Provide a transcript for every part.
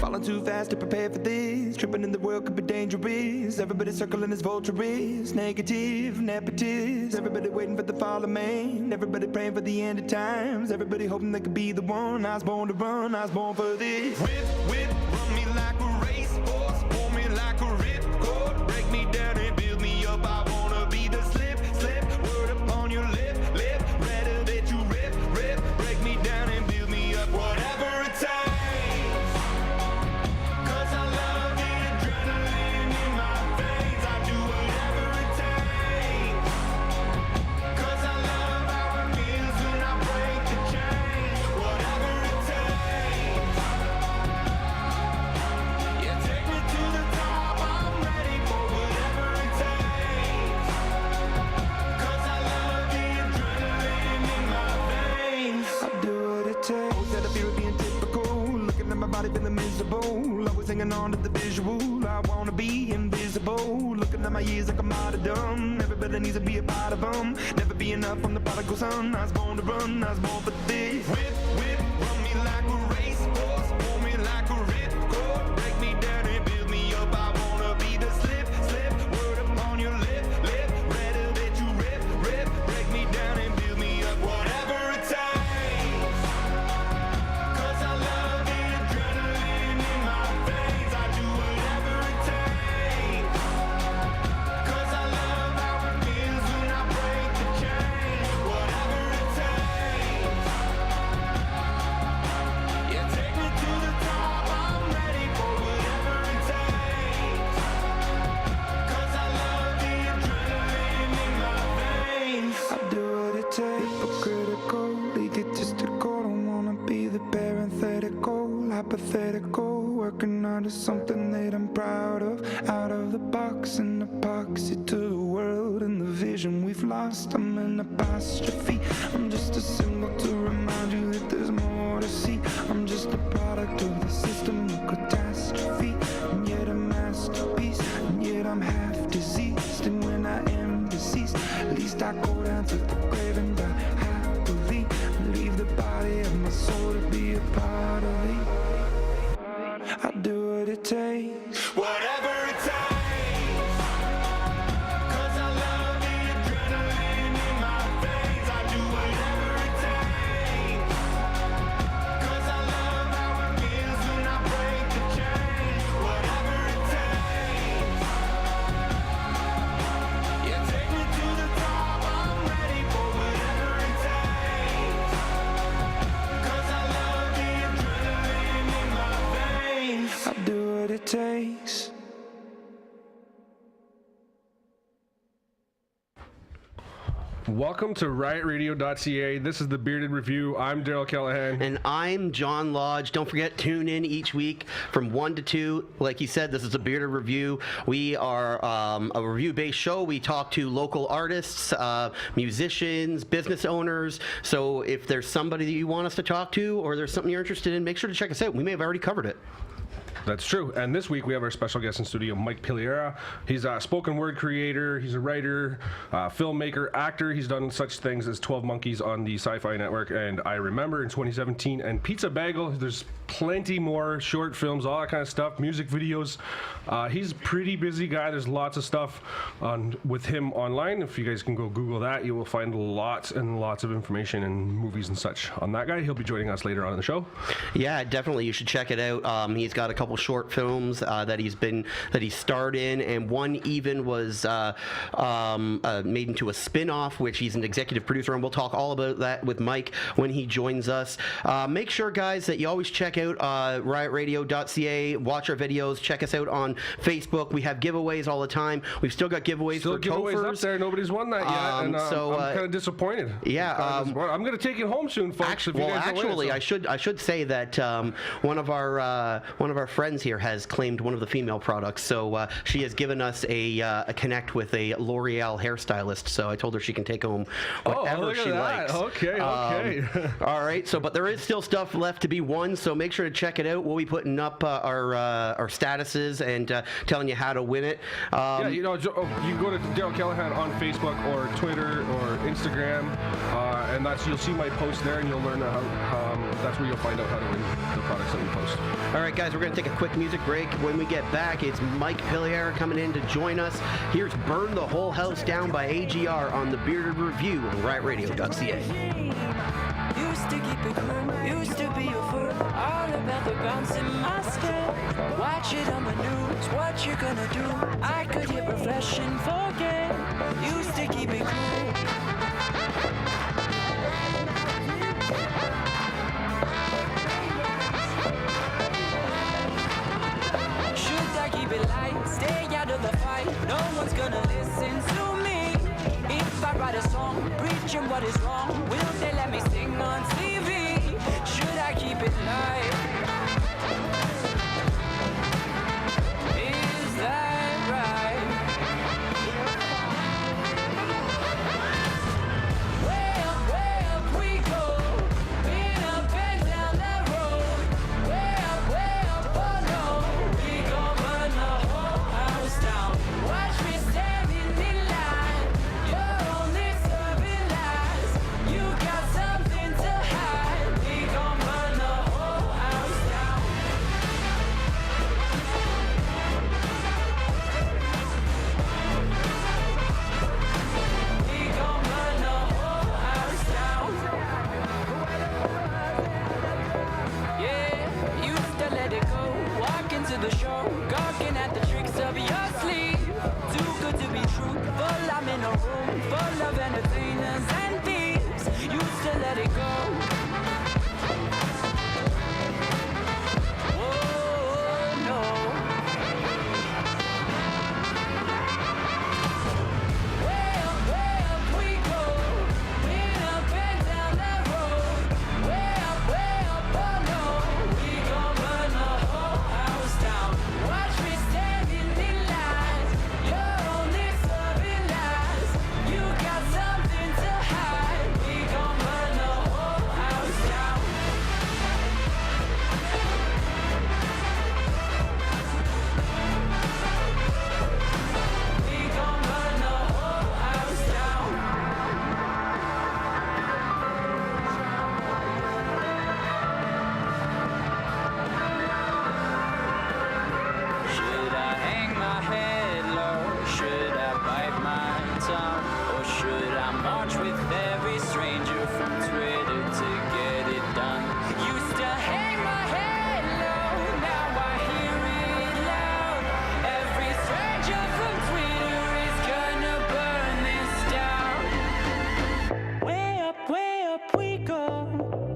Falling too fast to prepare for this. Tripping in the world could be dangerous. Everybody circling as vultures. Negative, nepotist. Everybody waiting for the fall of man. Everybody praying for the end of times. Everybody hoping they could be the one. I was born to run, I was born for this. Whip, run me like a racehorse. Pull me like a ripcord. Break me down and build me up. I wanna be the slip. Word upon your lip. Rather that you rip. Break me down and build me up. Whatever it takes. Feeling miserable, always hanging on to the visual. I wanna be invisible, looking at my years like I'm martyrdom. Everybody needs to be a part of them. Never be enough from the prodigal son. I was born to run, I was born for this. Whip, run me like a racehorse. Pull me like a ripcord. Break me down and build me up. I wanna be the slip. Word upon your lip. Rather that you rip. Break me down and build me up. Whatever it takes. Hypothetical, working out of something that I'm proud of. Out of the box, an epoxy to the world and the vision we've lost. I'm an apostrophe. I'm just a symbol to remind you that there's more to see. I'm just a product of the system of catastrophe, and yet a masterpiece, and yet I'm half diseased. And when I am deceased, at least I go down to the grave and die happily. Leave the body of my soul to be a part of it. I do what it takes. Whatever it takes. Takes. Welcome to RIOTRadio.ca. This is the Bearded Review. I'm Daryl Callahan. And I'm John Lodge. Don't forget, tune in each week from 1 to 2. Like you said, this is a Bearded Review. We are a review-based show. We talk to local artists, musicians, business owners. So if there's somebody that you want us to talk to or there's something you're interested in, make sure to check us out. We may have already covered it. That's true. And this week we have our special guest in studio, Mike Pillarella. He's a spoken word creator. He's a writer, filmmaker, actor. He's done such things as 12 Monkeys on the Sci-Fi Network and I Remember in 2017 and Pizza Bagel. There's plenty more short films, all that kind of stuff, music videos. He's a pretty busy guy. There's lots of stuff with him online. If you guys can go Google that, you will find lots and lots of information and movies and such on that guy. He'll be joining us later on in the show. Yeah, definitely. You should check it out. He's got a couple short films that he starred in, and one even was made into a spin-off, which he's an executive producer, and we'll talk all about that with Mike when he joins us. Make sure, guys, that you always check out RIOTRadio.ca, watch our videos, check us out on Facebook. We have giveaways all the time. We've still got giveaways for giveaways up there. Nobody's won that yet, and so I'm kind of disappointed. Yeah, I'm going to take it home soon, folks. Actually, I should say that one of our friends here has claimed one of the female products, so she has given us a connect with a L'Oreal hairstylist. So I told her she can take home whatever she likes. Okay. All right. So, but there is still stuff left to be won. So make sure to check it out. We'll be putting up our statuses and telling you how to win it. Yeah, you can go to Daryl Callahan on Facebook or Twitter or Instagram, and you'll see my post there, and you'll learn That's where you'll find out how to win the products that we post. All right, guys, we're going to take a quick music break. When we get back, it's Mike Pillarella coming in to join us. Here's Burn the Whole House Down by AGR on the Bearded Review on RIOT.ca. Used to keep it cool, used to be a fool. All about the bounce in my step. Watch it on the news, what you gonna do? I could hit refresh and forget. Used to keep it cool. Should I keep it light, stay out of the fight? No one's gonna listen to me. If I write a song, preaching what is wrong, will they let me sing on TV? Should I keep it light? Is that right? Way up we go. Been up and down that road. Way up, oh no. We gon' burn the whole house down. Watch me standing in line. You're only serving lies. You got something to hide. We gon' burn the whole house down. We gon' burn the whole house down. Yeah, used to let it go. Walk into the show, gawking at the tricks of your sleeve. Too good to be true. Full, I'm in a room full of entertainers and thieves. Used to let it go. Oh no. Way up we go. Been up and down that road. Way up, oh no. We gon' burn the whole house down. Watch me standing in line. You're only serving lies. You got something to hide. We gon' burn the whole house down. We gon' burn the whole house down. Should I hang my head low? Should I bite my tongue? Or should I march with every stranger from Twitter to get it done? Used to hang my head low, now I hear it loud. Every stranger from Twitter is gonna burn this down. Way up we go.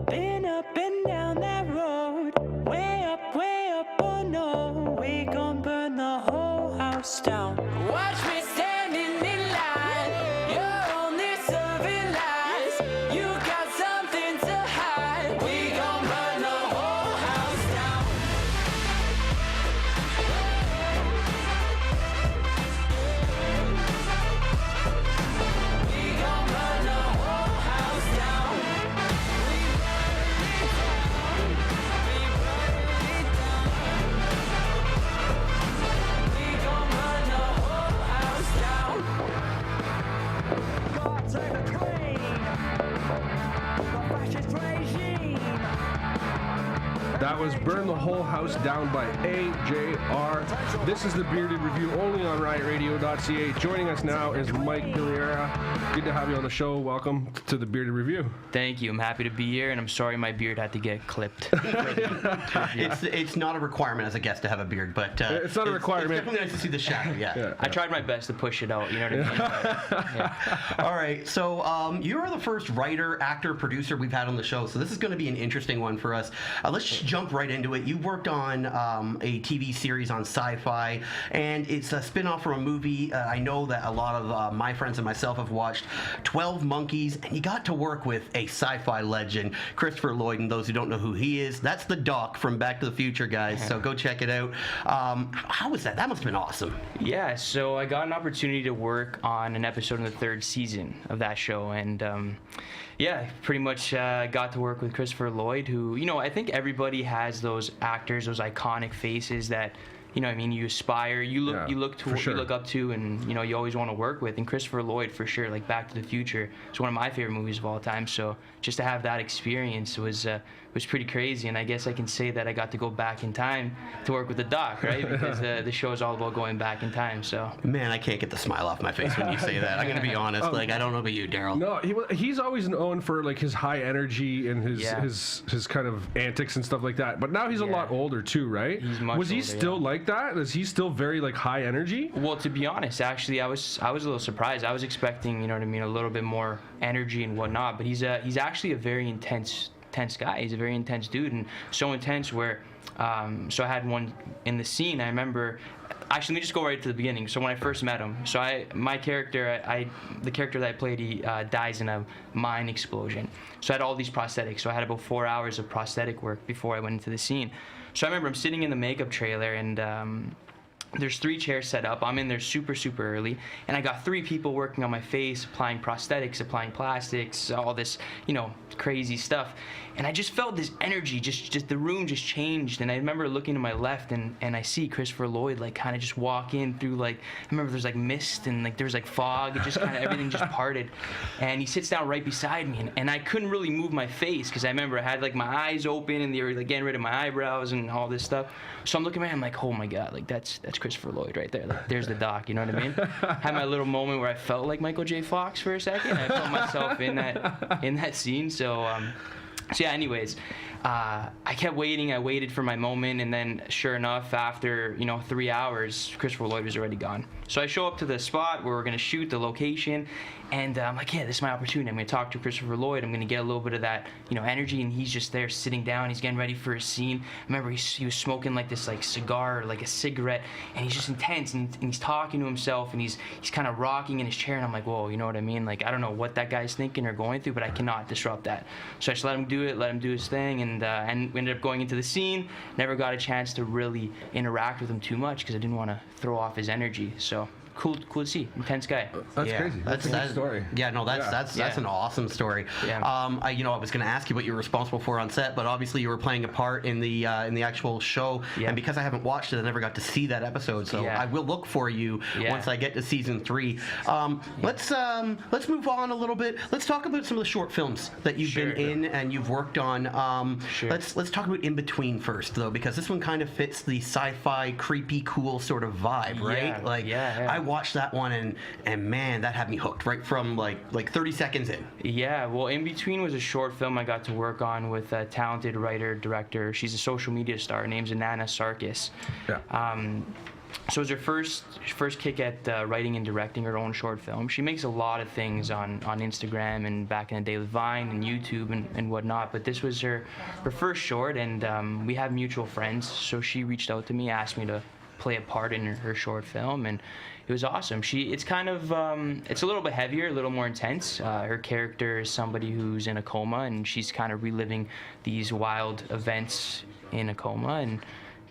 Been up and down that road. Way up, oh no. We gon' burn the whole house down. Watch me standing in line. You're only serving lies. You got something to hide. We gon' burn the whole house down. We gon' burn the whole house down. We burn it down. We gon' burn the whole house down. God save the Queen. The fascist regime. That was Burn the Whole House Down by AJR. This is the Bearded Review only on RIOTRadio.ca. Joining us now is Mike Pillarella. Good to have you on the show. Welcome to the Bearded Review. Thank you. I'm happy to be here, and I'm sorry my beard had to get clipped. It's not a requirement as a guest to have a beard, but It's not a requirement. It's definitely nice to see the shadow. Yeah. I tried my best to push it out, you know what I mean? All right. So you're the first writer, actor, producer we've had on the show. So this is going to be an interesting one for us. Let's just jump right into it. You worked on a TV series on Sci-Fi, and it's a spin-off from a movie. I know that a lot of my friends and myself have watched 12 Monkeys, and you got to work with a sci-fi legend, Christopher Lloyd. And those who don't know who he is, that's the Doc from Back to the Future, guys. So go check it out. How was that? That must have been awesome. Yeah, so I got an opportunity to work on an episode in the 3rd season of that show, and yeah, pretty much got to work with Christopher Lloyd, who, you know, I think everybody has those actors, those iconic faces that, you know what I mean, you aspire, you look up to, and, you know, you always want to work with. And Christopher Lloyd, for sure, like Back to the Future, is one of my favorite movies of all time. So just to have that experience was was pretty crazy. And I guess I can say that I got to go back in time to work with the doc, right? Because the show is all about going back in time. So Man, I can't get the smile off my face when you say that. I'm gonna be honest. Like, I don't know about you, Daryl. No, he's always known for like his high energy and Yeah. his kind of antics and stuff like that. But now he's a lot older too, right? He's much Was he older, still yeah. like that? Is he still very like high energy? Well, to be honest, actually, I was a little surprised. I was expecting, you know what I mean, a little bit more energy and whatnot. But he's actually a very intense guy. He's a very intense dude, and so intense where, so I had one in the scene. I remember. Actually, let me just go right to the beginning. So when I first met him, so the character that I played, he dies in a mine explosion. So I had all these prosthetics. So I had about 4 hours of prosthetic work before I went into the scene. So I remember I'm sitting in the makeup trailer, and there's 3 chairs set up. I'm in there super early, and I got 3 people working on my face, applying prosthetics, applying plastics, all this, you know, crazy stuff. And I just felt this energy, just the room just changed. And I remember looking to my left, and I see Christopher Lloyd like kind of just walk in through, like, I remember there's like mist and like there was like fog, and just kind of everything just parted. And he sits down right beside me, and I couldn't really move my face because I remember I had like my eyes open and they were like getting rid of my eyebrows and all this stuff. So I'm looking at him, I'm like, oh my God, like that's Christopher Lloyd right there. Like, there's the doc, you know what I mean? Had my little moment where I felt like Michael J. Fox for a second. I felt myself in that scene. So yeah, anyways, I kept waiting. I waited for my moment, and then sure enough, after 3 hours, Christopher Lloyd was already gone. So I show up to the spot where we're gonna shoot, the location, and I'm like, yeah, this is my opportunity. I'm gonna talk to Christopher Lloyd. I'm gonna get a little bit of that, energy, and he's just there sitting down. He's getting ready for a scene. I remember he was smoking like this like cigar, like a cigarette, and he's just intense, and he's talking to himself, and he's kind of rocking in his chair, and I'm like, whoa, you know what I mean? Like, I don't know what that guy's thinking or going through, but I cannot disrupt that. So I just let him do it, let him do his thing, and we ended up going into the scene. Never got a chance to really interact with him too much because I didn't want to throw off his energy. So cool to see. Intense guy. That's crazy. That's a good story. Yeah, no, that's an awesome story. Yeah. I was going to ask you what you were responsible for on set, but obviously you were playing a part in the actual show, and because I haven't watched it, I never got to see that episode. So I will look for you once I get to season 3. Let's move on a little bit. Let's talk about some of the short films that you've been in and you've worked on. Let's talk about In Between first, though, because this one kind of fits the sci-fi, creepy, cool sort of vibe, right? I watched that one and man, that had me hooked right from like 30 seconds in. Yeah, well, In Between was a short film I got to work on with a talented writer director. She's a social media star. Her name's Anana Sarkis. So it was her first kick at writing and directing her own short film. She makes a lot of things on Instagram and back in the day with Vine and YouTube and whatnot, but this was her first short, and we have mutual friends, so she reached out to me, asked me to play a part in her short film, and it was awesome. It's kind of it's a little bit heavier, a little more intense. Her character is somebody who's in a coma, and she's kind of reliving these wild events in a coma, and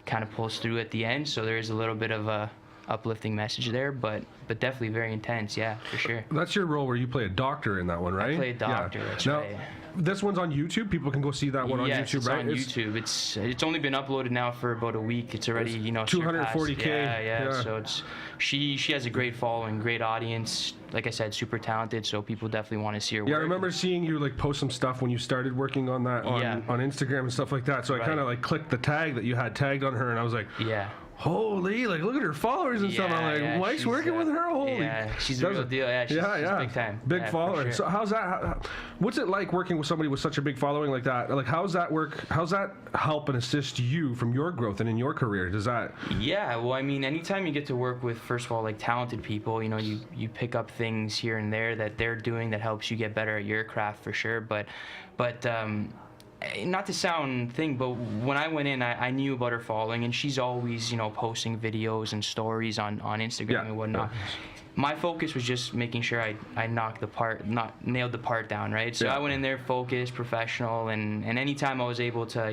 kind of pulls through at the end. So there is a little bit of a uplifting message there, but definitely very intense. Yeah, for sure. That's your role where you play a doctor in that one, right? I play a doctor. That's right. This one's on YouTube. People can go see that one on YouTube, it's right? On YouTube. It's only been uploaded now for about a week. It's already 240K. Yeah. So she has a great following, great audience. Like I said, super talented. So people definitely want to see her work. Yeah, I remember seeing you like post some stuff when you started working on that on Instagram and stuff like that. So I kind of like clicked the tag that you had tagged on her, and I was like, holy, like look at her followers and stuff. I'm like, Mike's working with her. Holy, she's a real deal. Yeah, she's big time. Big follower. Sure. So how's that? What's it like working with somebody with such a big following like that? Like, how's that work? How's that help and assist you from your growth and in your career? Does that? Yeah, well, I mean, anytime you get to work with, first of all, like talented people, you pick up things here and there that they're doing that helps you get better at your craft for sure. But not to sound thing, but when I went in, I knew about her following, and she's always, posting videos and stories on Instagram and whatnot. My focus was just making sure I nailed the part down, right? So I went in there focused, professional, and anytime I was able to,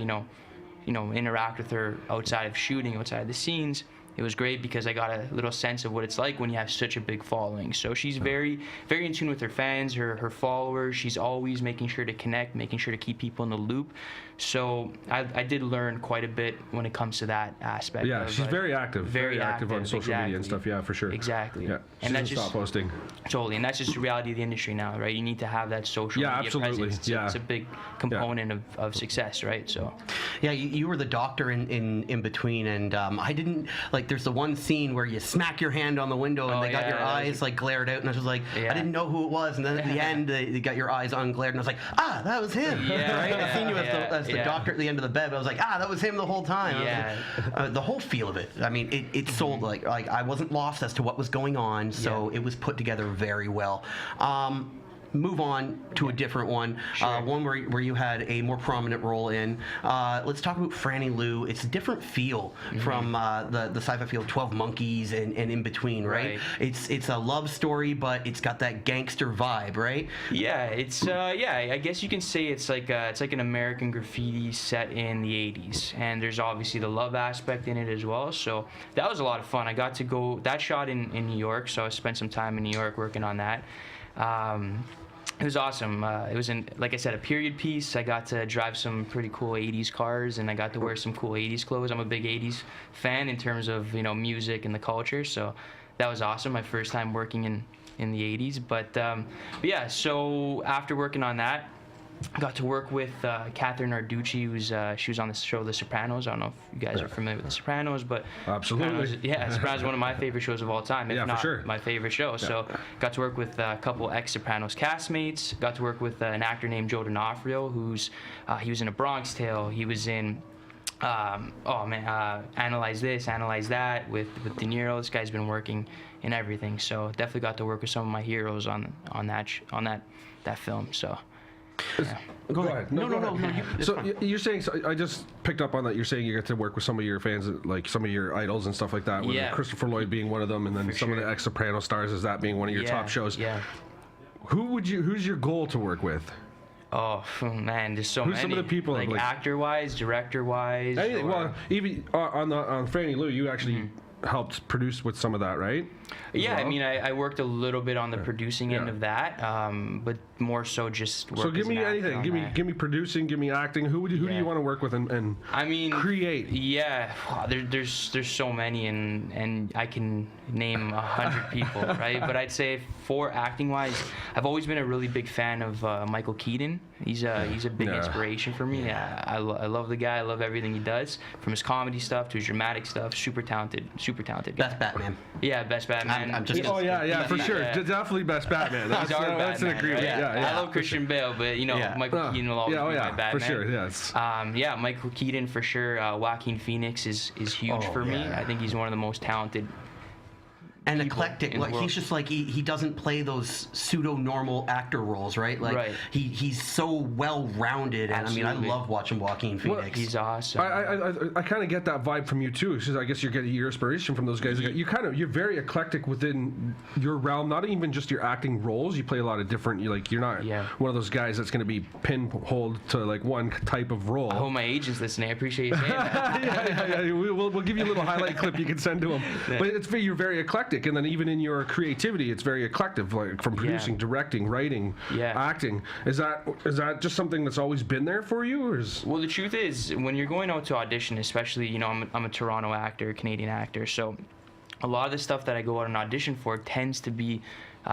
interact with her outside of shooting, outside of the scenes, it was great because I got a little sense of what it's like when you have such a big following. So she's very, very in tune with her fans, her followers. She's always making sure to connect, making sure to keep people in the loop. So I did learn quite a bit when it comes to that aspect. Yeah, she's very active. Very active on social media and stuff. Yeah, for sure. Exactly. Yeah, she and that's doesn't just stop posting. Totally, and that's just the reality of the industry now, right? You need to have that social media absolutely. presence. It's a big component of success, right? So. Yeah, you were the doctor in between, and I didn't like. There's the one scene where you smack your hand on the window and they got your eyes like glared out, and I was like, I didn't know who it was, and then at the end they got your eyes unglared, and I was like, that was him. Right? I seen you as the doctor at the end of the bed, but I was like, that was him the whole time. Like, the whole feel of it. I mean, it sold like I wasn't lost as to what was going on, so it was put together very well. Move on to a different one, one where you had a more prominent role in. Let's talk about Franny Lou. It's a different feel from the sci-fi field, 12 Monkeys and in between, right? It's a love story, but it's got that gangster vibe, right? Yeah, it's I guess you can say it's like an American Graffiti set in the 80s, and there's obviously the love aspect in it as well. So that was a lot of fun. I got to go that shot in New York, so I spent some time in New York working on that. It was awesome. It was, like I said, a period piece. I got to drive some pretty cool 80s cars, and I got to wear some cool 80s clothes. I'm a big 80s fan in terms of, music and the culture, so that was awesome. My first time working in the 80s. But yeah, so after working on that, I got to work with Catherine Narducci, she was on the show The Sopranos. I don't know if you guys are familiar with The Sopranos, but absolutely, Sopranos is one of my favorite shows of all time, if not my favorite show. So got to work with a couple ex-Sopranos castmates. Got to work with an actor named Joe D'Onofrio, he was in A Bronx Tale. He was in Analyze This, Analyze That with De Niro. This guy's been working in everything. So definitely got to work with some of my heroes on that film. So. Yeah. Go ahead. No. You're saying, I just picked up on that. You're saying you get to work with some of your fans, like some of your idols and stuff like that. With Christopher Lloyd being one of them, and then some of the ex-Soprano stars, as that being one of your top shows. Yeah. Who's your goal to work with? Oh man, there's so many. Who's some of the people like actor-wise, director-wise? Anything. Well, even on Franny Lou, you actually helped produce with some of that, right? Yeah, well? I mean, I worked a little bit on the producing end of that, but more so just work. So give me anything. Give me producing. Give me acting. Who do you want to work with and I mean, create? Yeah, there's so many, and I can name 100 people, right? But I'd say for acting wise, I've always been a really big fan of Michael Keaton. He's a big inspiration for me. Yeah, I love the guy. I love everything he does, from his comedy stuff to his dramatic stuff. Super talented guy. Best Batman. Yeah, best Batman. I'm just for sure. Definitely best Batman. That's an agreement. Right? I love Christian Bale, but Michael Keaton will always be my Batman. For sure, yes. Michael Keaton for sure. Joaquin Phoenix is huge for me. I think he's one of the most talented. And eclectic, like he's just like he doesn't play those pseudo-normal actor roles, right? Like he's so well-rounded, and I love watching Joaquin Phoenix. Well, he's awesome. I kind of get that vibe from you too. Because I guess you're getting your inspiration from those guys. You're very eclectic within your realm. Not even just your acting roles. You play a lot of different. You're not one of those guys that's going to be pinholed to like one type of role. I hope my agent's listening. I appreciate you saying that. We'll give you a little highlight clip you can send to him. But you're very eclectic. And then even in your creativity, it's very eclectic, like from producing, directing, writing, acting. Is that just something that's always been there for you? Or Well, the truth is, when you're going out to audition, especially, I'm a Toronto actor, Canadian actor, so a lot of the stuff that I go out and audition for tends to be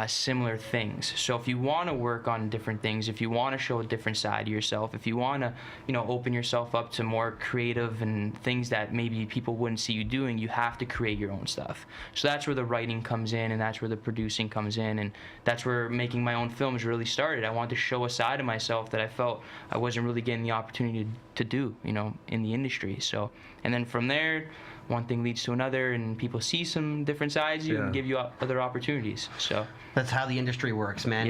similar things. So if you want to work on different things, if you want to show a different side of yourself, if you want to, open yourself up to more creative and things that maybe people wouldn't see you doing, you have to create your own stuff. So that's where the writing comes in, and that's where the producing comes in, and that's where making my own films really started. I wanted to show a side of myself that I felt I wasn't really getting the opportunity to do, in the industry. So, and then from there, one thing leads to another, and people see some different sides and give you other opportunities. So that's how the industry works, man.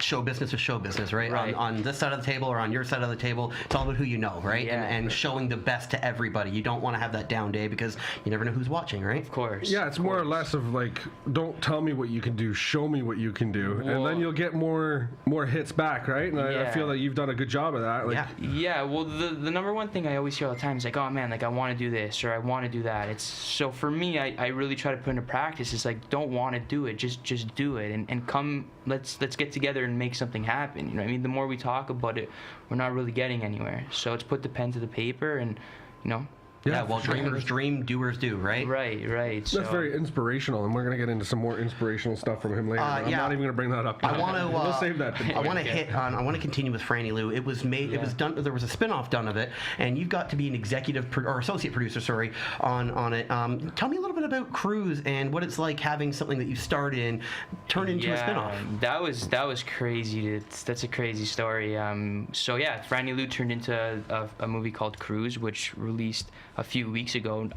show business is show business, right? Right. On this side of the table or on your side of the table, it's all about who you know, right? Yeah. And showing the best to everybody. You don't want to have that down day because you never know who's watching, right? Of course. Yeah, it's more or less of like, don't tell me what you can do, show me what you can do, and Well- then you'll get more hits back, right? And I Yeah. feel that you've done a good job of that. Like, Yeah. Yeah, well, the number one thing I always hear all the time is like, oh man, like I want to do this or I want to do that. It's so for me, I really try to put into practice. It's like, don't want to do it, just do it, and come. Let's get together and make something happen. You know what I mean? The more we talk about it, we're not really getting anywhere. So it's put the pen to the paper, and you know. Yeah, well, dreamers dream, doers do, right? Right. that's So, very inspirational, and we're gonna get into some more inspirational stuff from him later. But I'm yeah. not even gonna bring that up. I want to. We'll save that. I want to hit on. I want to continue with Franny Lou. It was made. It was done. There was a spin-off done of it, and you've got to be an executive or associate producer. Sorry, on it. Tell me a little bit about Cruise and what it's like having something that you started in turn into a spin-off. That was crazy. That's a crazy story. So yeah, Franny Lou turned into a movie called Cruise, which released a few weeks ago.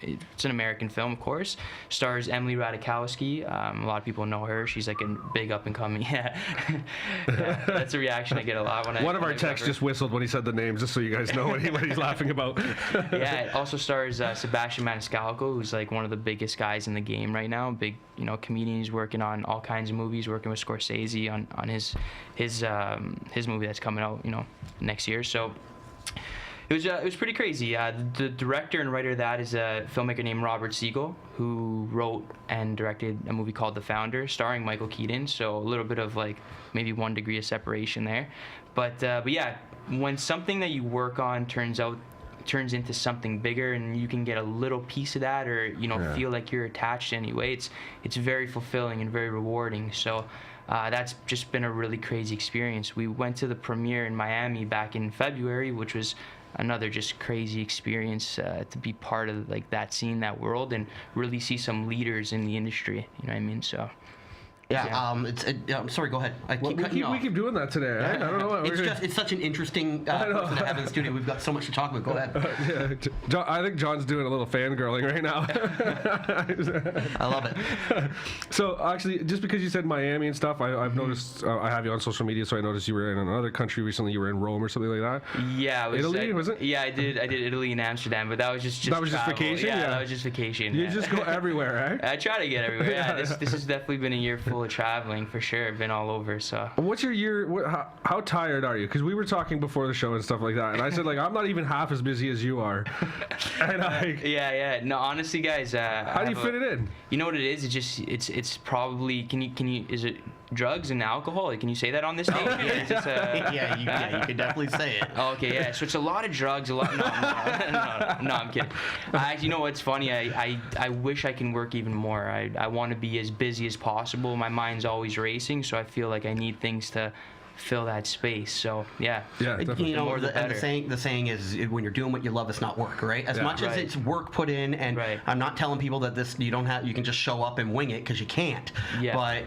It's an American film, of course. Stars Emily Ratajkowski. A lot of people know her. She's like a big up and coming. Yeah, that's a reaction I get a lot when I. One of our texts just whistled when he said the names, just so you guys know what he's laughing about. Yeah, it also stars Sebastian Maniscalco, who's like one of the biggest guys in the game right now. Big, comedian. He's working on all kinds of movies. Working with Scorsese on his movie that's coming out, next year. So. It was pretty crazy. The director and writer of that is a filmmaker named Robert Siegel, who wrote and directed a movie called The Founder, starring Michael Keaton. So a little bit of like maybe 1 degree of separation there. But yeah, when something that you work on turns into something bigger, and you can get a little piece of that, or feel like you're attached anyway, it's very fulfilling and very rewarding. So. That's just been a really crazy experience. We went to the premiere in Miami back in February, which was another just crazy experience to be part of like that scene, that world, and really see some leaders in the industry. You know what I mean? So. Yeah. I'm sorry. Go ahead. We keep doing that today. Right? I don't know. It's such an interesting person to have in the studio. We've got so much to talk about. Go ahead. John, I think John's doing a little fangirling right now. I love it. So actually, just because you said Miami and stuff, I've noticed. I have you on social media, so I noticed you were in another country recently. You were in Rome or something like that. Yeah. Italy, was it? Yeah, I did Italy and Amsterdam, but that was just that was travel. just vacation. Yeah, that was just vacation. You just go everywhere, right? I try to get everywhere. Yeah, this has definitely been a year full of traveling for sure. I've been all over. So. What's your year? How tired are you? Because we were talking before the show and stuff like that, and I said like I'm not even half as busy as you are. And yeah. No, honestly, guys. How do you fit it in? You know what it is? It's probably can you is it drugs and alcohol? Like, can you say that on this stage? Yeah, you could definitely say it. Okay, yeah. So it's a lot of drugs, a lot. No, I'm kidding. You know what's funny? I wish I can work even more. I want to be as busy as possible. My mind's always racing, so I feel like I need things to fill that space. So yeah, definitely. The saying is when you're doing what you love, it's not work, right? As much as it's work put in, and I'm not telling people that you can just show up and wing it, because you can't. Yeah. But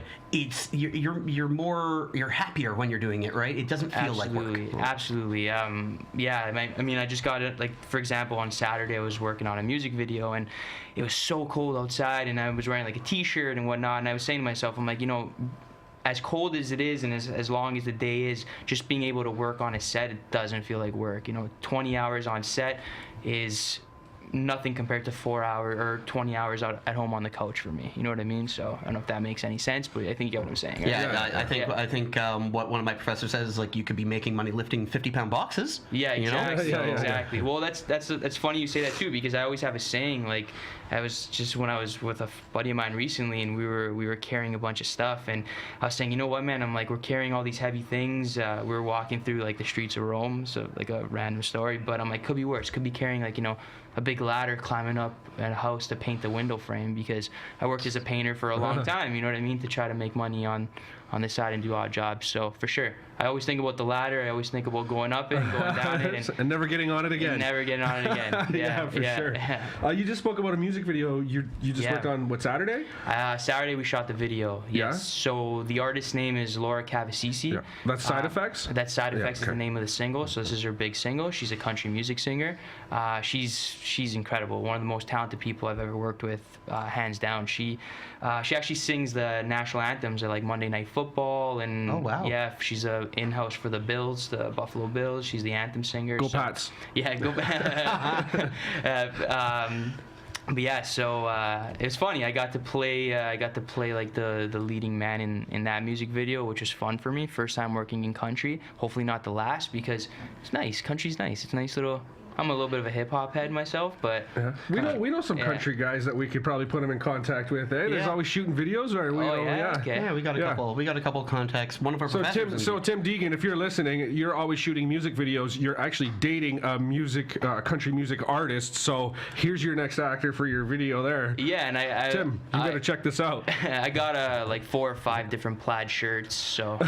you're happier when you're doing it, right? It doesn't feel like work. Absolutely. I mean, I just got it. Like, for example, on Saturday I was working on a music video, and it was so cold outside, and I was wearing like a t-shirt and whatnot, and I was saying to myself, I'm like, as cold as it is, and as long as the day is, just being able to work on a set, it doesn't feel like work. 20 hours on set is nothing compared to 4 hours or 20 hours out at home on the couch for me. You know what I mean? So I don't know if that makes any sense, but I think you get what I'm saying. Right? Yeah, I think what one of my professors says is like you could be making money lifting 50-pound boxes. Yeah, exactly. Exactly. Well, that's funny you say that too, because I always have a saying. Like, I was just when I was with a buddy of mine recently, and we were carrying a bunch of stuff, and I was saying, you know what, man? I'm like, we're carrying all these heavy things. We were walking through like the streets of Rome, so like a random story, but I'm like, could be worse. Could be carrying like a big ladder climbing up at a house to paint the window frame, because I worked as a painter for a long time, you know what I mean, to try to make money on the side and do odd jobs. So for sure, I always think about the ladder. I always think about going up it and going down it, and never getting on it again. Never getting on it again. Yeah, for sure. You just spoke about a music video. You just worked on what, Saturday? Saturday we shot the video. Yes. Yeah? So the artist's name is Laura Cavasisi. Yeah. That's Side Effects? That Side Effects is the name of the single. So this is her big single. She's a country music singer. She's incredible. One of the most talented people I've ever worked with, hands down. She actually sings the national anthems at like Monday Night Football. football, and Oh, wow. yeah, she's in-house for the Bills, the Buffalo Bills. She's the anthem singer. Go Pats. Yeah, go Pats. But yeah, so it was funny. I got to play like the leading man in that music video, which was fun for me. First time working in country. Hopefully not the last, because it's nice. Country's nice. It's a nice little. I'm a little bit of a hip hop head myself, but We know some country guys that we could probably put him in contact with. Eh? There's Yeah. always shooting videos, or we Okay. Yeah, we got a couple. We got a couple of contacts. One of our professors. Tim Deegan, if you're listening, you're always shooting music videos. You're actually dating a country music artist. So here's your next actor for your video there. Yeah, and Tim, you gotta check this out. I got like 4 or 5 different plaid shirts. So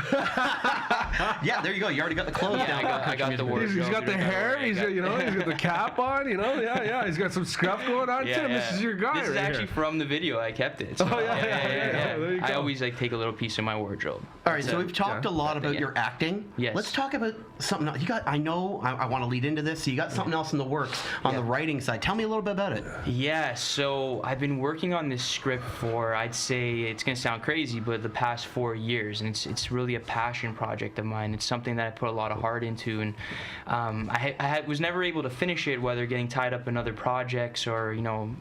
Yeah, there you go. You already got the clothes yeah, down. I got the wardrobe. He's got the hair. He's got the cap on. He's got some stuff going on. Yeah, Tim, yeah. this is your guy. This is right actually here. from the video. I kept it. So, Yeah. There you I go. always like take a little piece of my wardrobe. All right, so we've talked a lot about Yeah. your acting. Yes. Let's talk about something else. You got. I know. I want to lead into this. So you got something else in the works on Yeah. the writing side. Tell me a little bit about it. Yeah, so I've been working on this script for, I'd say, it's gonna sound crazy, but the past 4 years, and it's really a passion project of mine. It's something that I put a lot of heart into, and was never able to finish it, whether getting tied up in other projects or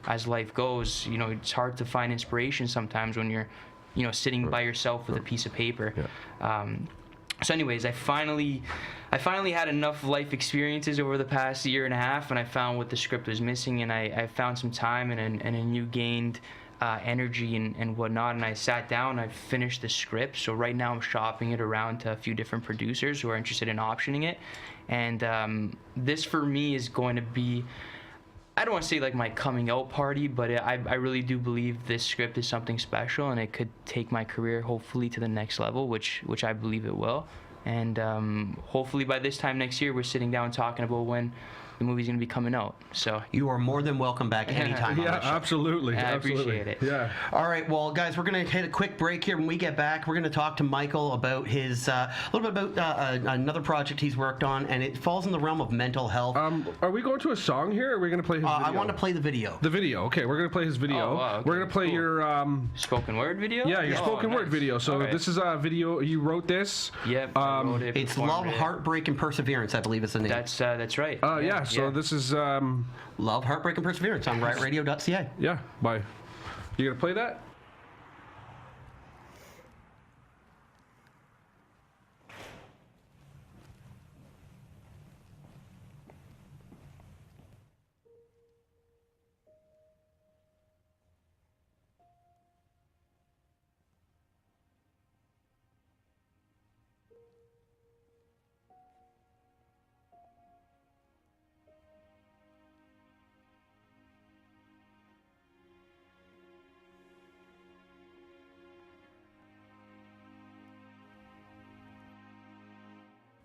as life goes. It's hard to find inspiration sometimes when you're sitting by yourself with a piece of paper. So anyways, I finally had enough life experiences over the past year and a half, and I found what the script was missing, and I found some time and a new gained energy and whatnot, and I sat down, I finished the script. So right now I'm shopping it around to a few different producers who are interested in optioning it, and this for me is going to be, I don't want to say like my coming out party, but I really do believe this script is something special, and it could take my career hopefully to the next level, which I believe it will. And hopefully by this time next year, we're sitting down talking about when the movie's going to be coming out. So You are more than welcome back anytime. on Yeah, this show. absolutely. I absolutely. appreciate it. Yeah. All right, well, guys, we're going to hit a quick break here. When we get back, we're going to talk to Michael about his a little bit about another project he's worked on, and it falls in the realm of mental health. Are we going to a song here, or are we going to play his video? I want to play the video. The video. Okay, we're going to play his video. Oh, wow, okay, we're going to play cool. your... spoken word video? Yeah, your Oh, spoken word nice. video. So All right. this is a video, you wrote this. Yep, I wrote it, It's performed Love, it. Heartbreak, and Perseverance, I believe is the name. That's right. Yeah, so this is... Love, Heartbreak, and Perseverance on riotradio.ca. Yeah, bye. You going to play that?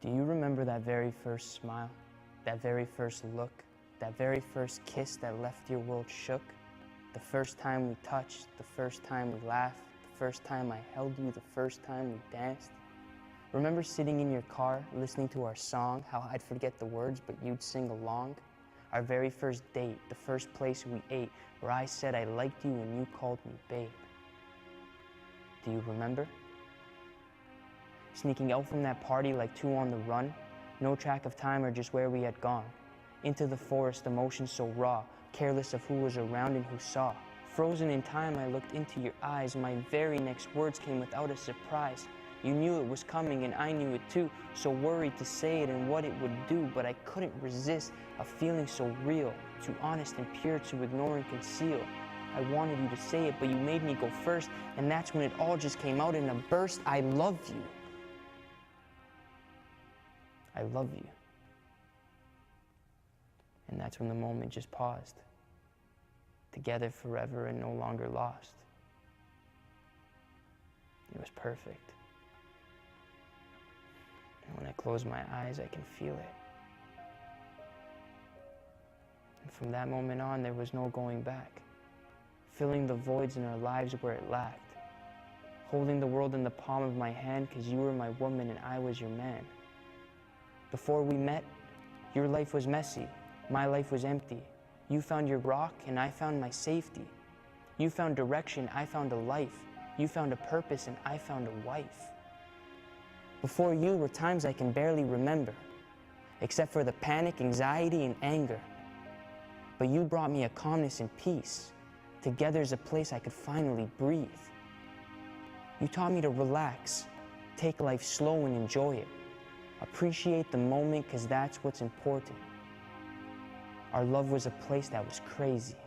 Do you remember that very first smile, that very first look, that very first kiss that left your world shook? The first time we touched, the first time we laughed, the first time I held you, the first time we danced? Remember sitting in your car, listening to our song, how I'd forget the words, but you'd sing along? Our very first date, the first place we ate, where I said I liked you and you called me babe. Do you remember? Sneaking out from that party like two on the run, no track of time or just where we had gone. Into the forest, emotions so raw, careless of who was around and who saw. Frozen in time, I looked into your eyes. My very next words came without a surprise. You knew it was coming and I knew it too, so worried to say it and what it would do, but I couldn't resist a feeling so real, too honest and pure to ignore and conceal. I wanted you to say it, but you made me go first, and that's when it all just came out in a burst. I love you. I love you. And that's when the moment just paused. Together forever and no longer lost. It was perfect. And when I close my eyes, I can feel it. And from that moment on, there was no going back. Filling the voids in our lives where it lacked. Holding the world in the palm of my hand because you were my woman and I was your man. Before we met, your life was messy, my life was empty. You found your rock and I found my safety. You found direction, I found a life. You found a purpose and I found a wife. Before you were times I can barely remember, except for the panic, anxiety, and anger. But you brought me a calmness and peace. Together's a place I could finally breathe. You taught me to relax, take life slow and enjoy it. Appreciate the moment, because that's what's important. Our love was a place that was crazy.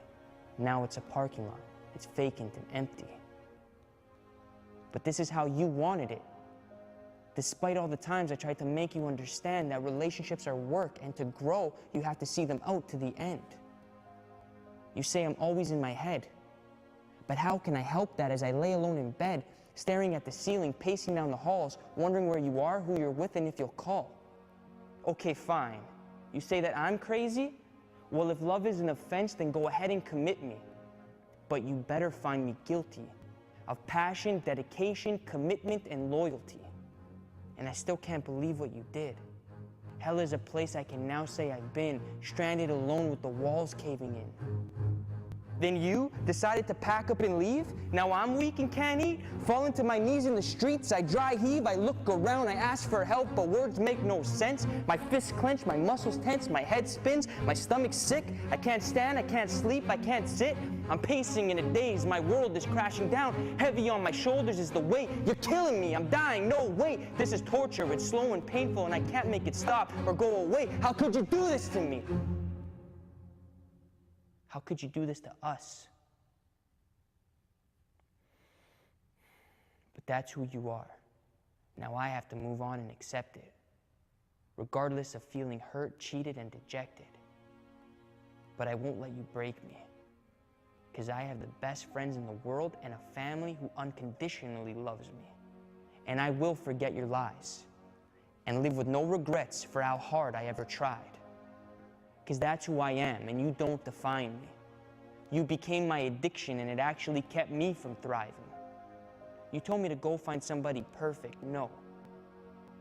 Now it's a parking lot. It's vacant and empty. But this is how you wanted it. Despite all the times I tried to make you understand that relationships are work, and to grow, you have to see them out to the end. You say I'm always in my head. But how can I help that as I lay alone in bed, staring at the ceiling, pacing down the halls, wondering where you are, who you're with, and if you'll call? Okay, fine. You say that I'm crazy? Well, if love is an offense, then go ahead and commit me. But you better find me guilty of passion, dedication, commitment, and loyalty. And I still can't believe what you did. Hell is a place I can now say I've been, stranded alone with the walls caving in. Then you decided to pack up and leave? Now I'm weak and can't eat? Falling to my knees in the streets, I dry heave, I look around, I ask for help, but words make no sense. My fists clench, my muscles tense, my head spins, my stomach's sick. I can't stand, I can't sleep, I can't sit. I'm pacing in a daze, my world is crashing down. Heavy on my shoulders is the weight. You're killing me, I'm dying, no wait. This is torture, it's slow and painful, and I can't make it stop or go away. How could you do this to me? How could you do this to us? But that's who you are. Now I have to move on and accept it, regardless of feeling hurt, cheated, and dejected. But I won't let you break me, because I have the best friends in the world and a family who unconditionally loves me. And I will forget your lies and live with no regrets for how hard I ever tried. Because that's who I am, and you don't define me. You became my addiction, and it actually kept me from thriving. You told me to go find somebody perfect. No.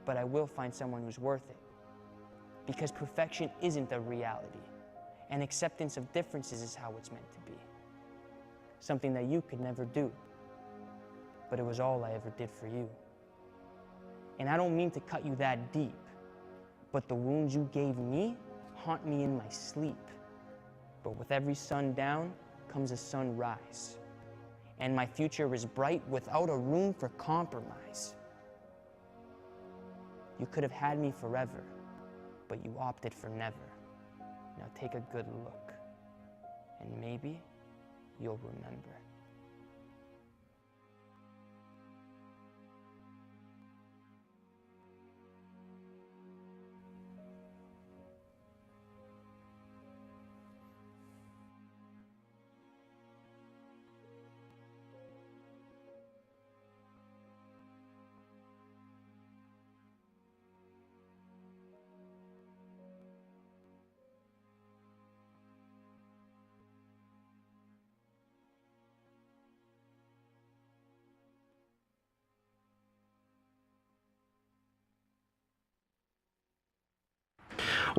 But I will find someone who's worth it. Because perfection isn't a reality, and acceptance of differences is how it's meant to be. Something that you could never do. But it was all I ever did for you. And I don't mean to cut you that deep, but the wounds you gave me haunt me in my sleep. But with every sundown comes a sunrise. And my future is bright without a room for compromise. You could have had me forever, but you opted for never. Now take a good look, and maybe you'll remember.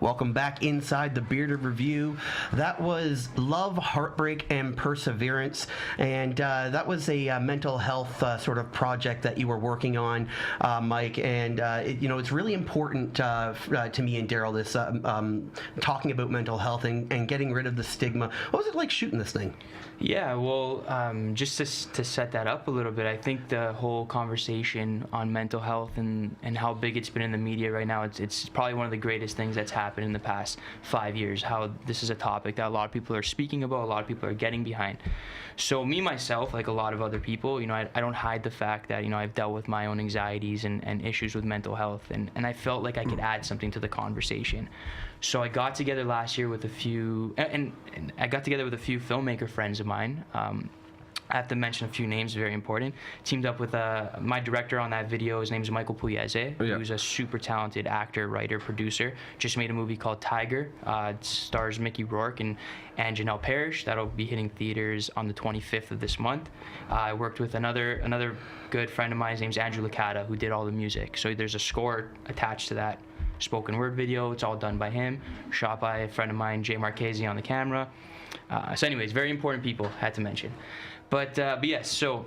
Welcome back inside the Bearded Review. That was Love, Heartbreak, and Perseverance, and that was a mental health sort of project that you were working on, Mike. And it's really important to me and Daryl, this talking about mental health and getting rid of the stigma. What was it like shooting this thing? Yeah, well, just to set that up a little bit, I think the whole conversation on mental health and how big it's been in the media right now, it's probably one of the greatest things that's happened in the past 5 years, how this is a topic that a lot of people are speaking about, a lot of people are getting behind. So me, myself, like a lot of other people, I don't hide the fact that, I've dealt with my own anxieties and issues with mental health, and I felt like I could add something to the conversation. So I got together last year with a few, and I got together with a few filmmaker friends of mine. I have to mention a few names, very important. Teamed up with my director on that video. His name is Michael Pugliese, who's a super talented actor, writer, producer. Just made a movie called Tiger. It stars Mickey Rourke and Janelle Parrish. That'll be hitting theaters on the 25th of this month. I worked with another good friend of mine. His name's Andrew Licata, who did all the music. So there's a score attached to that spoken word video. It's all done by him, shot by a friend of mine, Jay Marchese, on the camera. So anyways, very important people, had to mention. But yes, so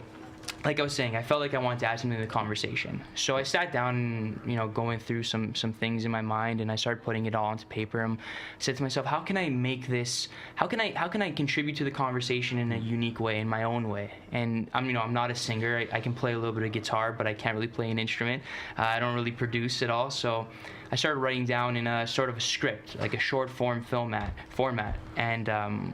like I was saying, I felt like I wanted to add something to the conversation. So I sat down, going through some things in my mind, and I started putting it all onto paper. And said to myself, how can I make this? How can I contribute to the conversation in a unique way, in my own way? And I'm not a singer. I can play a little bit of guitar, but I can't really play an instrument. I don't really produce at all. So I started writing down in a sort of a script, like a short form format. And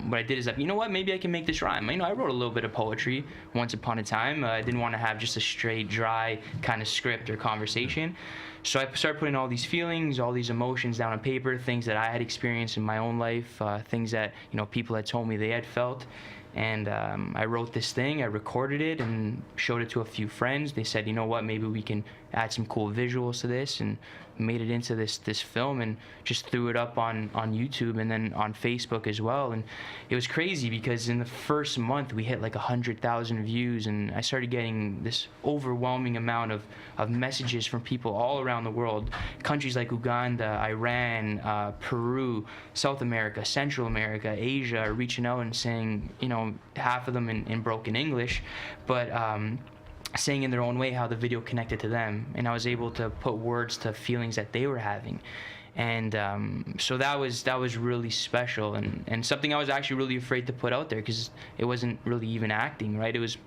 what I did is maybe I can make this rhyme. I wrote a little bit of poetry once upon a time. I didn't want to have just a straight, dry kind of script or conversation. So I started putting all these feelings, all these emotions down on paper, things that I had experienced in my own life, things that people had told me they had felt. And I wrote this thing, I recorded it and showed it to a few friends. They said, maybe we can add some cool visuals to this, and made it into this film and just threw it up on YouTube and then on Facebook as well. And it was crazy because in the first month we hit like 100,000 views, and I started getting this overwhelming amount of messages from people all around the world. Countries like Uganda, Iran, Peru, South America, Central America, Asia are reaching out and saying, half of them in broken English, but saying in their own way how the video connected to them, and I was able to put words to feelings that they were having. And so that was really special, and something I was actually really afraid to put out there, because it wasn't really even acting, right? It was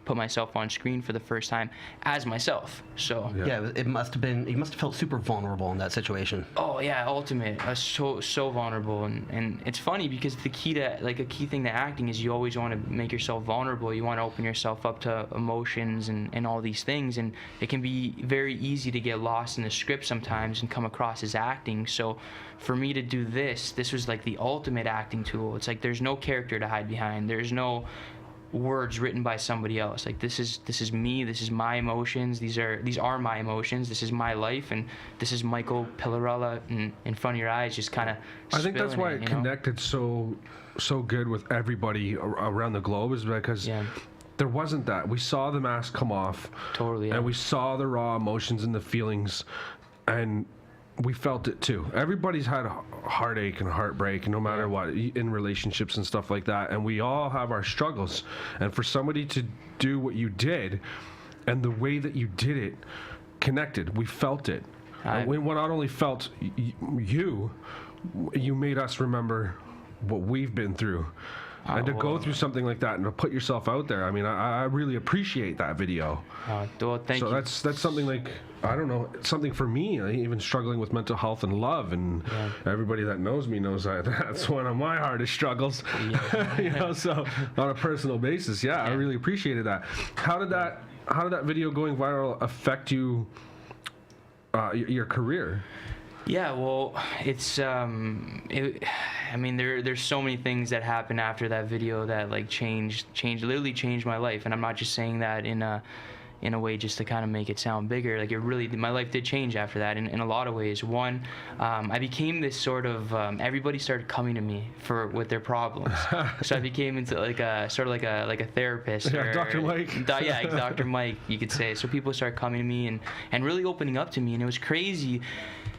put myself on screen for the first time as myself. So yeah, it must have been, you must have felt super vulnerable in that situation. Oh yeah, ultimate. So vulnerable, and it's funny because a key thing to acting is you always want to make yourself vulnerable. You want to open yourself up to emotions and all these things, and it can be very easy to get lost in the script sometimes and come across as acting. So for me to do this was like the ultimate acting tool. It's like there's no character to hide behind. There's no words written by somebody else. Like this is me, this is my emotions, these are my emotions, this is my life, and this is Michael Pillarella in front of your eyes, just kind of I think that's why it connected so good with everybody around the globe, is because there wasn't that. We saw the mask come off totally, and we saw the raw emotions and the feelings, and we felt it too. Everybody's had heartache and heartbreak, no matter what, in relationships and stuff like that. And we all have our struggles. And for somebody to do what you did, and the way that you did it, connected. We felt it. And we not only felt you made us remember what we've been through. And to go through something like that and to put yourself out there, I mean, I really appreciate that video. Well, thank you. So that's something like, I don't know, something for me, even struggling with mental health and love, and everybody that knows me knows that's one of my hardest struggles. So on a personal basis, I really appreciated that. How did that video going viral affect you, your career? Yeah, well, it's there's so many things that happened after that video that literally changed my life, and I'm not just saying that in a way just to kind of make it sound bigger. Like, my life did change after that in a lot of ways. One, I became this sort of everybody started coming to me with their problems. So I became into like a therapist. Yeah, Dr. Mike. Dr. Mike, you could say. So people started coming to me and really opening up to me, and it was crazy.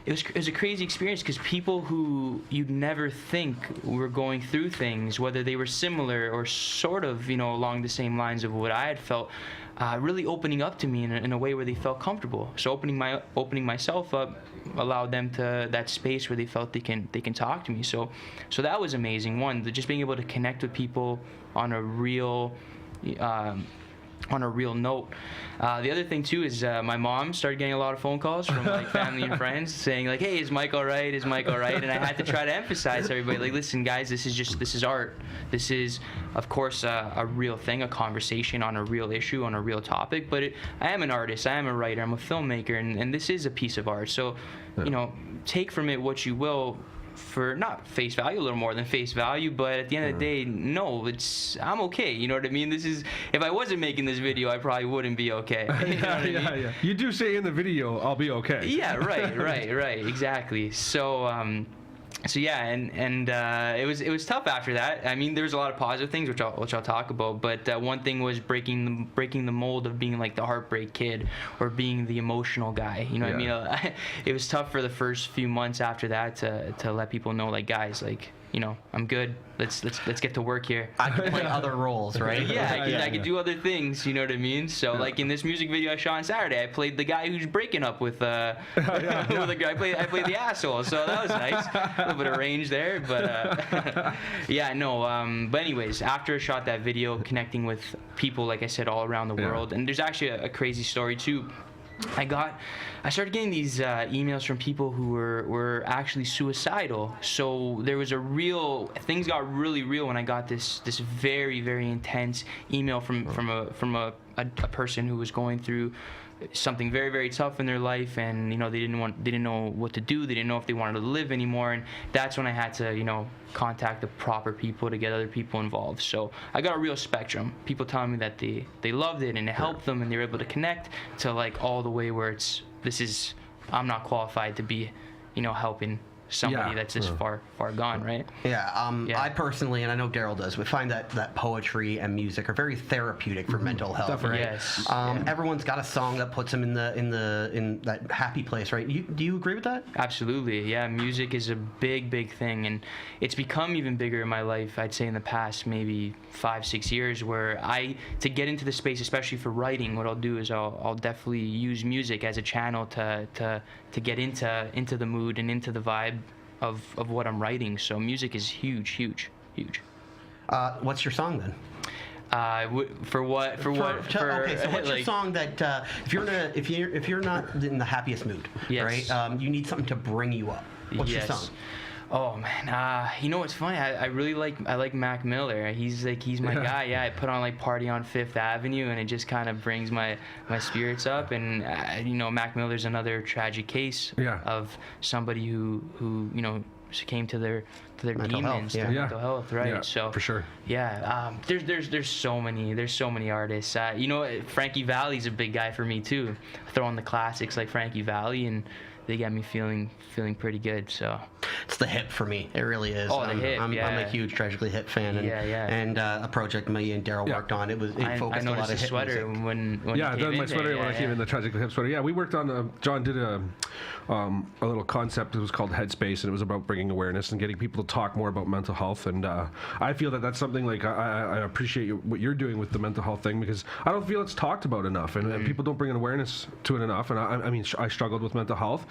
It was a crazy experience, because people who you'd never think were going through things, whether they were similar or sort of, along the same lines of what I had felt, really opening up to me in a way where they felt comfortable. So opening myself up allowed them to that space where they felt they can talk to me. So that was amazing. One, just being able to connect with people on a real note. The other thing too is my mom started getting a lot of phone calls from like family and friends saying like, "Hey, is Mike all right? Is Mike all right?" And I had to try to emphasize to everybody, like, listen, guys, this is art. This is, of course, a real thing, a conversation on a real issue, on a real topic. But I am an artist. I am a writer. I'm a filmmaker, and this is a piece of art. So, take from it what you will. For not face value, a little more than face value, but at the end of the day, no, I'm okay. You know what I mean? If I wasn't making this video, I probably wouldn't be okay. You know what I mean? Yeah. You do say in the video, I'll be okay. Yeah, right, exactly. So, So yeah, and it was tough after that. I mean, there was a lot of positive things which I'll talk about, but one thing was breaking the mold of being like the heartbreak kid or being the emotional guy. You know what I mean? It was tough for the first few months after that to let people know, like, guys, like, you know, I'm good. Let's get to work here. I can play other roles, right? Yeah, I could do other things. You know what I mean? So like in this music video I shot on Saturday, I played the guy who's breaking up with with a guy. I played the asshole. So that was nice. A little bit of range there, but yeah, no. But anyways, after I shot that video, connecting with people, like I said, all around the world, and there's actually a crazy story too. I started getting these emails from people who were actually suicidal. So there was things got really real when I got this very, very intense email from a person who was going through something very, very tough in their life, and you know they didn't know what to do. They didn't know if they wanted to live anymore, and that's when I had to, you know, contact the proper people to get other people involved. So I got a real spectrum. People telling me that they loved it and it helped them and they were able to connect, to like all the way where I'm not qualified to be, you know, helping somebody that's this far gone, right? I personally, and I know Daryl does, we find that poetry and music are very therapeutic for mental health. Definitely. Right? Yes. Everyone's got a song that puts them in that happy place, right? Do you agree with that? Absolutely, yeah. Music is a big thing, and it's become even bigger in my life, I'd say in the past maybe 5-6 years, where to get into the space, especially for writing, what I'll do is I'll definitely use music as a channel to get into the mood and into the vibe of what I'm writing. So music is huge. What's your song then? Okay, so what's your song that if you're not in the happiest mood, yes, right? You need something to bring you up. What's your song? Oh man, you know what's funny? I really like Mac Miller. He's my guy. Yeah, I put on like Party on Fifth Avenue, and it just kind of brings my spirits up. And you know, Mac Miller's another tragic case of somebody who you know succumbed to their mental demons, health, mental health, right? Yeah, so for sure. Yeah, there's so many artists. You know, Frankie Valli's a big guy for me too. I throw on the classics like Frankie Valli, and they got me feeling pretty good. So it's the hip for me. It really is. Oh, the hip. I'm a huge Tragically Hip fan. And, and a project me and Daryl worked on. It focused a lot of hip sweater music. when I done my sweater when I came in, the Tragically Hip sweater. Yeah, we worked on. John did a little concept. It was called Headspace, and it was about bringing awareness and getting people to talk more about mental health. And I feel that's something like I appreciate what you're doing with the mental health thing, because I don't feel it's talked about enough, and people don't bring an awareness to it enough. And I mean, I struggled with mental health.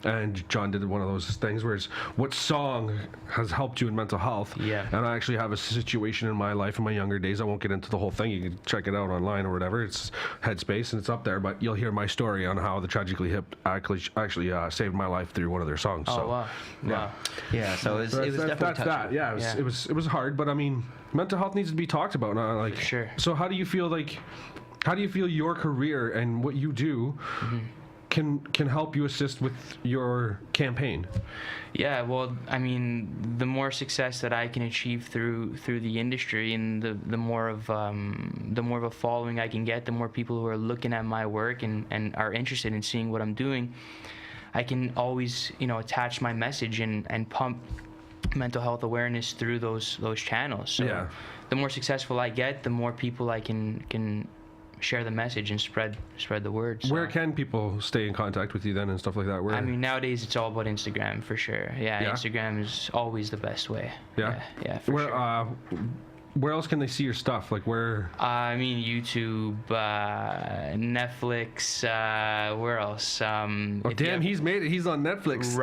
And John did one of those things where it's, what song has helped you in mental health? Yeah. And I actually have a situation in my life in my younger days. I won't get into the whole thing. You can check it out online or whatever. It's Headspace, and it's up there. But you'll hear my story on how the Tragically Hip actually saved my life through one of their songs. Oh, so, wow. Yeah. Yeah. So it was definitely that's touching. that. Yeah. It was hard, but I mean, mental health needs to be talked about. Like, for sure. So how do you feel your career and what you do can help you assist with your campaign? Yeah, well, I mean, the more success that I can achieve through the industry, and the more of a following I can get, the more people who are looking at my work and are interested in seeing what I'm doing, I can always, you know, attach my message and pump mental health awareness through those channels. So the more successful I get, the more people I can share the message and spread the word. So. Where can people stay in contact with you then and stuff like that? I mean, nowadays it's all about Instagram for sure. Yeah, Instagram is always the best way. Yeah, for sure. Where else can they see your stuff? Like where? I mean, YouTube, Netflix. Where else? He's made it. He's on Netflix.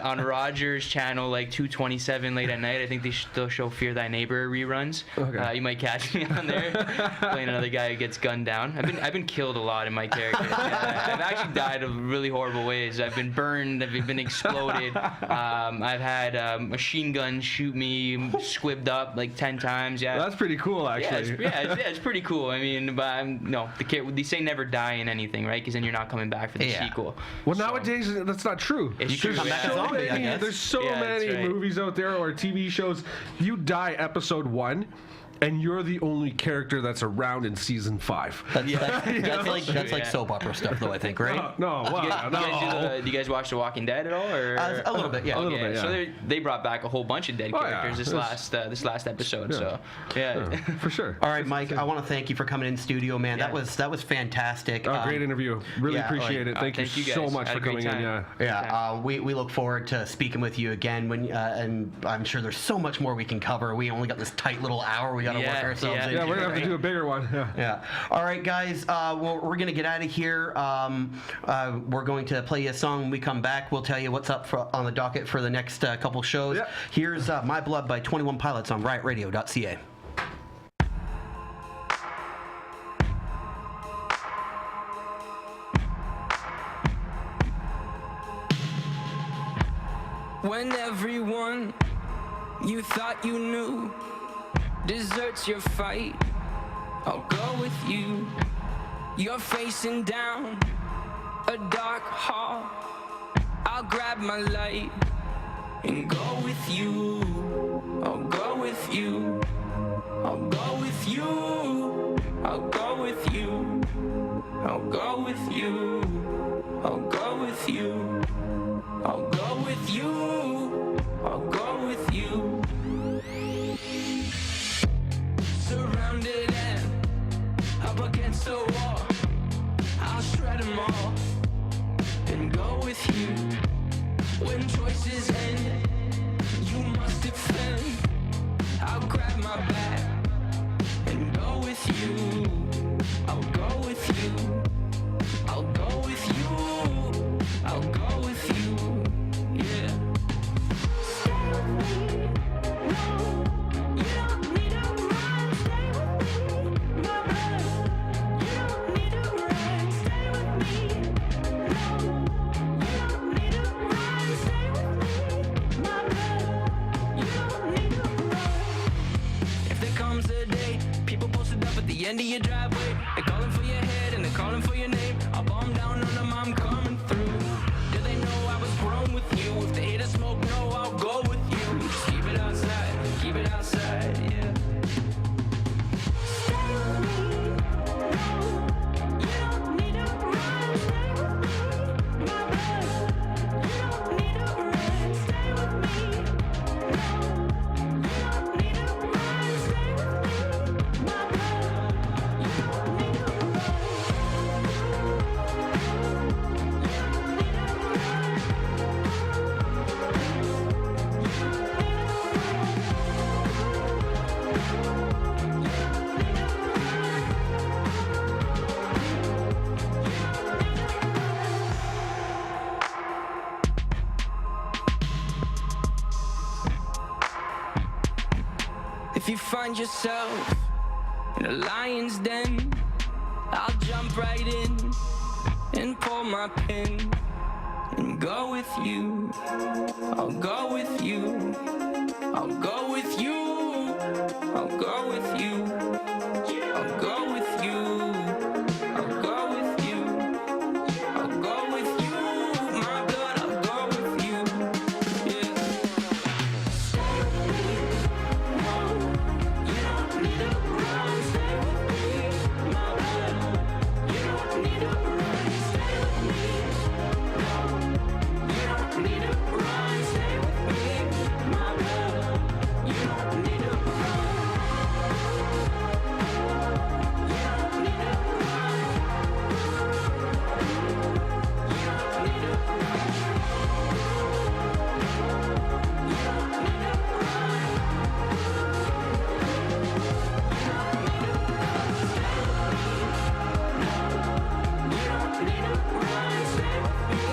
On Roger's channel, like 2:27 late at night. I think they'll show Fear Thy Neighbor reruns. Okay. You might catch me on there playing another guy who gets gunned down. I've been killed a lot in my character. I've actually died of really horrible ways. I've been burned. I've been exploded. I've had machine guns shoot me, squibbed up like 10 times. Yeah, that's pretty cool, actually. It's pretty cool. I mean, but they say never die in anything, right? Because then you're not coming back for the sequel. Well, nowadays that's not true. It's true. There's so many movies out there or TV shows. You die episode 1. and you're the only character that's around in season 5. That's like soap opera stuff, though, I think, right? No, Do you guys watch The Walking Dead at all? Or? A little bit, yeah. A little bit, yeah. So they brought back a whole bunch of dead characters this last episode. Yeah. So yeah. For sure. All right, Mike, I want to thank you for coming in studio, man. Yeah. That was fantastic. Great interview. Really appreciate it. Thank you you so guys. much Had for a great coming in. time. Yeah. We look forward to speaking with you again and I'm sure there's so much more we can cover. We only got this tight little hour we got to work ourselves into. Yeah, we're gonna have to do a bigger one. Yeah. All right, guys. We're gonna get out of here. We're going to play you a song. When we come back, we'll tell you what's up on the docket for the next couple shows. Yeah. Here's My Blood by 21 Pilots on RIOTRadio.ca. When everyone you thought you knew deserts your fight, I'll go with you. You're facing down a dark hall, I'll grab my light and go with you. I'll go with you. I'll go with you. I'll go with you. I'll go with you. I'll go with you. I'll go with you. I'll go with you. Surrounded and up against the wall, I'll shred them all and go with you. When choices end, you must defend. I'll grab my back and go with you. I'll go with you. I'll go with you. I'll go with you. Yeah. Stay with me. No, you don't need to run. Stay with me, my brother. You don't need to run. Stay with me. No, you don't need to run. Stay with me, my brother. You don't need to run. If there comes a day, people posted up at the end of your driveway. They're calling for your head and they're calling for your name. I'll bomb down on them, I'm coming through. Do they know I was grown with you? If they hate a smoke, no, I'll go with you. Just keep it outside, yeah. Stay with me, no, you don't need to run. Stay with me, my brother. You don't need to run. Stay with me, no, you don't need to run. Stay with me, my brother. You don't need to run. If you find yourself in a lion's den, I'll jump right in and pull my pin and go with you. I'll go with you. I'll go with you. I'll go with you. I'll go with you. I'll go with you. I'll go with you. My blood, I'll go with you. Yeah. Stay with me. No, you don't need to run. Stay with me. My blood, you don't need to run. Stay with me. No, you don't need to run. Stay with me. My blood, you don't need to run. You don't need to run. You don't need to run. You don't need to run. You don't need to run. Stay with me. No, you don't need to run. Stay with me,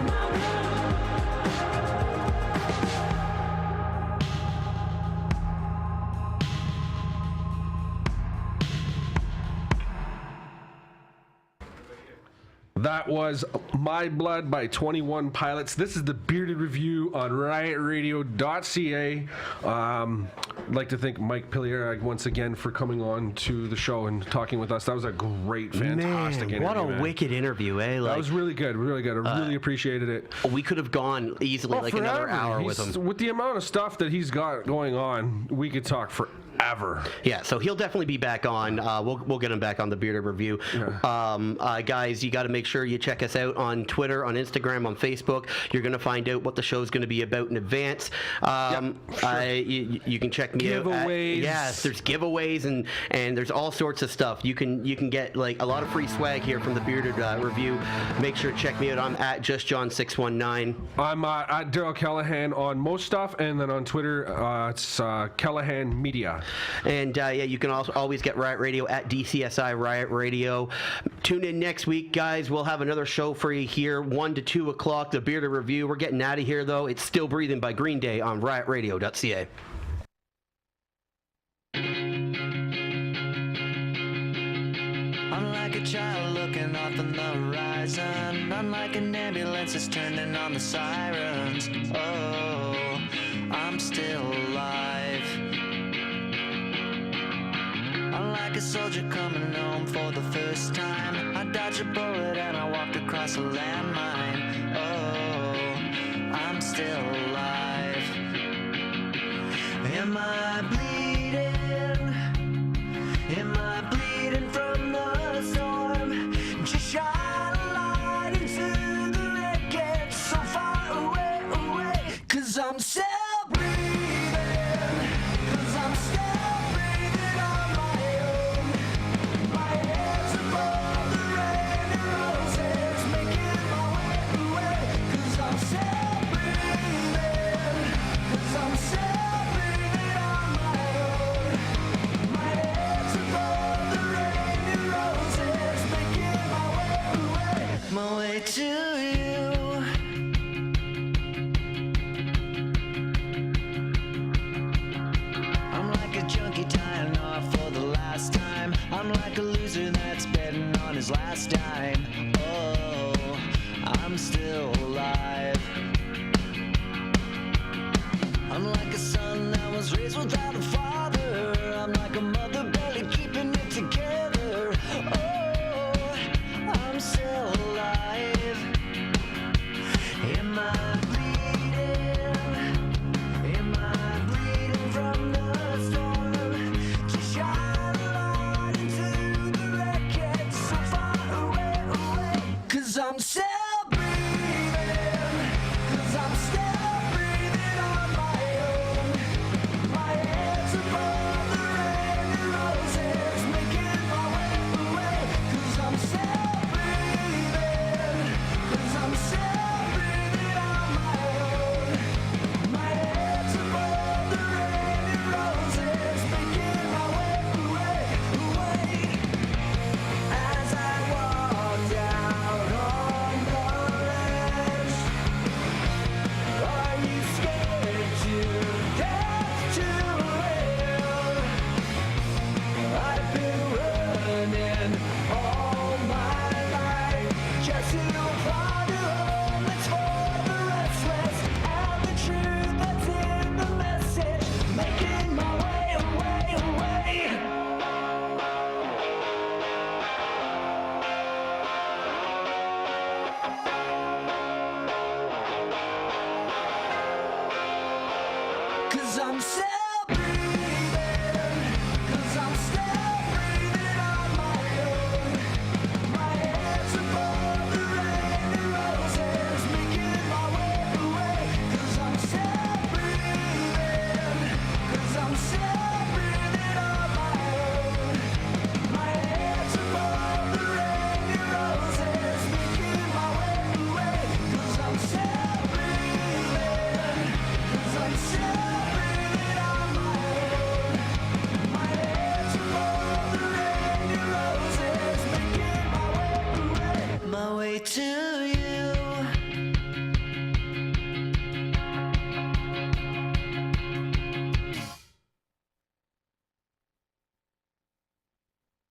my blood. That was My Blood by 21 Pilots. This is the Bearded Review on RIOTRadio.ca. I'd like to thank Mike Pillarella once again for coming on to the show and talking with us. That was a great, fantastic interview. What a man. wicked interview, eh? That was really good, really good. I really appreciated it. We could have gone easily another Forever. hour with him. With the amount of stuff that he's got going on, we could talk ever. Yeah, so he'll definitely be back on. We'll get him back on the Bearded Review. Guys, you got to make sure you check us out on Twitter, on Instagram, on Facebook. You're going to find out what the show's going to be about in advance. You can check me out. Giveaways. Yes, there's giveaways and there's all sorts of stuff. You can get like a lot of free swag here from the Bearded Review. Make sure to check me out. I'm at JustJohn619. I'm at Daryl Callahan on most stuff, and then on Twitter, it's Callahan Media. And you can also always get Riot Radio at DCSI Riot Radio. Tune in next week, guys. We'll have another show for you here, 1 to 2 o'clock, the Bearded Review. We're getting out of here, though. It's Still Breathing by Green Day on riotradio.ca. Unlike a child looking off on the horizon, unlike an ambulance that's turning on the sirens. Oh, I'm still alive. Unlike a soldier coming home for the first time, I dodged a bullet and I walked across a landmine. Oh, I'm still alive. Am I bleeding? Am I bleeding from the storm? Just shine a light into the wreckage so far away, away. 'Cause I'm still breathing. 'Cause I'm still breathing on my own. My head's above the rain and roses, making my way away. 'Cause I'm still breathing. 'Cause I'm still breathing on my own. My head's above the rain and roses, making my way to you. I'm like a junkie tying off for the last time. I'm like a loser that's betting on his last dime. Oh, I'm still alive. I'm like a sun that was raised without a